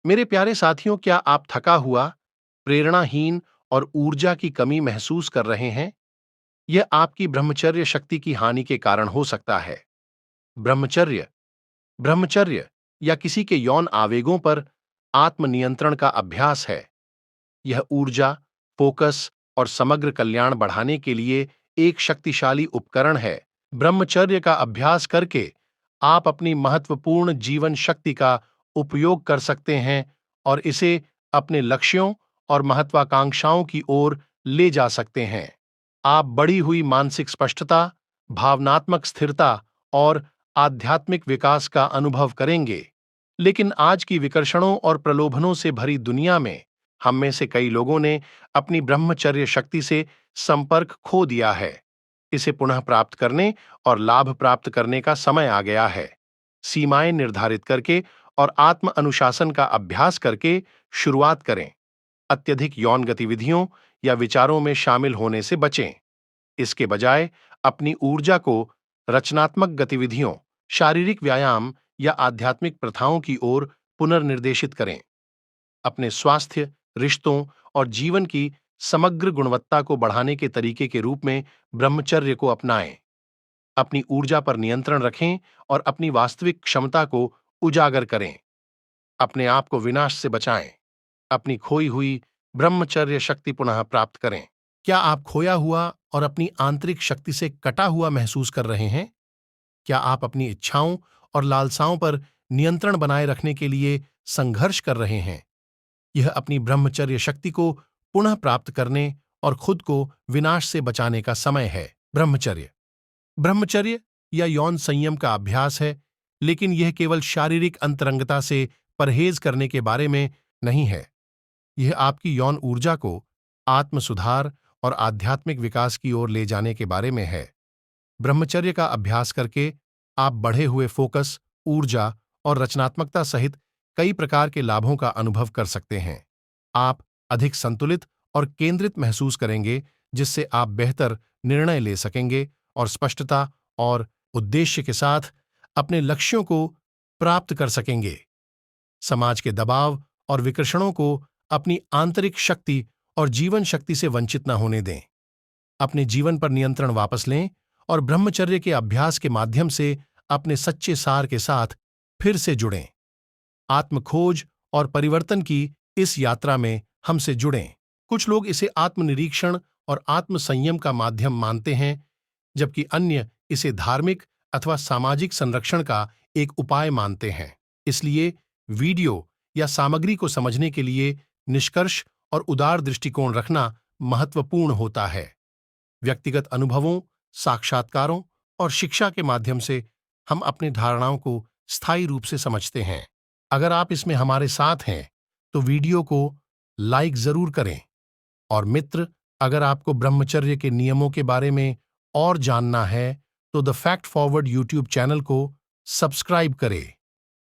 मेरे प्यारे साथियों, क्या आप थका हुआ, प्रेरणाहीन और ऊर्जा की कमी महसूस कर रहे हैं? यह आपकी ब्रह्मचर्य शक्ति की हानि के कारण हो सकता है। ब्रह्मचर्य ब्रह्मचर्य या किसी के यौन आवेगों पर आत्मनियंत्रण का अभ्यास है। यह ऊर्जा, फोकस और समग्र कल्याण बढ़ाने के लिए एक शक्तिशाली उपकरण है। ब्रह्मचर्य का अभ्यास करके आप अपनी महत्वपूर्ण जीवन शक्ति का उपयोग कर सकते हैं और इसे अपने लक्ष्यों और महत्वाकांक्षाओं की ओर ले जा सकते हैं। आप बढ़ी हुई मानसिक स्पष्टता, भावनात्मक स्थिरता और आध्यात्मिक विकास का अनुभव करेंगे। लेकिन आज की विकर्षणों और प्रलोभनों से भरी दुनिया में हम में से कई लोगों ने अपनी ब्रह्मचर्य शक्ति से संपर्क खो दिया है। इसे पुनः प्राप्त करने और लाभ प्राप्त करने का समय आ गया है। सीमाएं निर्धारित करके और आत्म अनुशासन का अभ्यास करके शुरुआत करें। अत्यधिक यौन गतिविधियों या विचारों में शामिल होने से बचें। इसके बजाय अपनी ऊर्जा को रचनात्मक गतिविधियों, शारीरिक व्यायाम या आध्यात्मिक प्रथाओं की ओर पुनर्निर्देशित करें। अपने स्वास्थ्य, रिश्तों और जीवन की समग्र गुणवत्ता को बढ़ाने के तरीके के रूप में ब्रह्मचर्य को अपनाएं। अपनी ऊर्जा पर नियंत्रण रखें और अपनी वास्तविक क्षमता को उजागर करें। अपने आप को विनाश से बचाएं। अपनी खोई हुई ब्रह्मचर्य शक्ति पुनः प्राप्त करें। क्या आप खोया हुआ और अपनी आंतरिक शक्ति से कटा हुआ महसूस कर रहे हैं? क्या आप अपनी इच्छाओं और लालसाओं पर नियंत्रण बनाए रखने के लिए संघर्ष कर रहे हैं? यह अपनी ब्रह्मचर्य शक्ति को पुनः प्राप्त करने और खुद को विनाश से बचाने का समय है। ब्रह्मचर्य ब्रह्मचर्य या यौन संयम का अभ्यास है, लेकिन यह केवल शारीरिक अंतरंगता से परहेज करने के बारे में नहीं है। यह आपकी यौन ऊर्जा को आत्म सुधार और आध्यात्मिक विकास की ओर ले जाने के बारे में है। ब्रह्मचर्य का अभ्यास करके आप बढ़े हुए फोकस, ऊर्जा और रचनात्मकता सहित कई प्रकार के लाभों का अनुभव कर सकते हैं। आप अधिक संतुलित और केंद्रित महसूस करेंगे, जिससे आप बेहतर निर्णय ले सकेंगे और स्पष्टता और उद्देश्य के साथ अपने लक्ष्यों को प्राप्त कर सकेंगे। समाज के दबाव और विकर्षणों को अपनी आंतरिक शक्ति और जीवन शक्ति से वंचित न होने दें। अपने जीवन पर नियंत्रण वापस लें और ब्रह्मचर्य के अभ्यास के माध्यम से अपने सच्चे सार के साथ फिर से जुड़ें। आत्मखोज और परिवर्तन की इस यात्रा में हमसे जुड़ें। कुछ लोग इसे आत्मनिरीक्षण और आत्मसंयम का माध्यम मानते हैं, जबकि अन्य इसे धार्मिक अथवा सामाजिक संरक्षण का एक उपाय मानते हैं। इसलिए वीडियो या सामग्री को समझने के लिए निष्कर्ष और उदार दृष्टिकोण रखना महत्वपूर्ण होता है। व्यक्तिगत अनुभवों, साक्षात्कारों और शिक्षा के माध्यम से हम अपनी धारणाओं को स्थायी रूप से समझते हैं। अगर आप इसमें हमारे साथ हैं, तो वीडियो को लाइक जरूर करें। और मित्र, अगर आपको ब्रह्मचर्य के नियमों के बारे में और जानना है, तो the fact forward YouTube channel को सब्सक्राइब करें।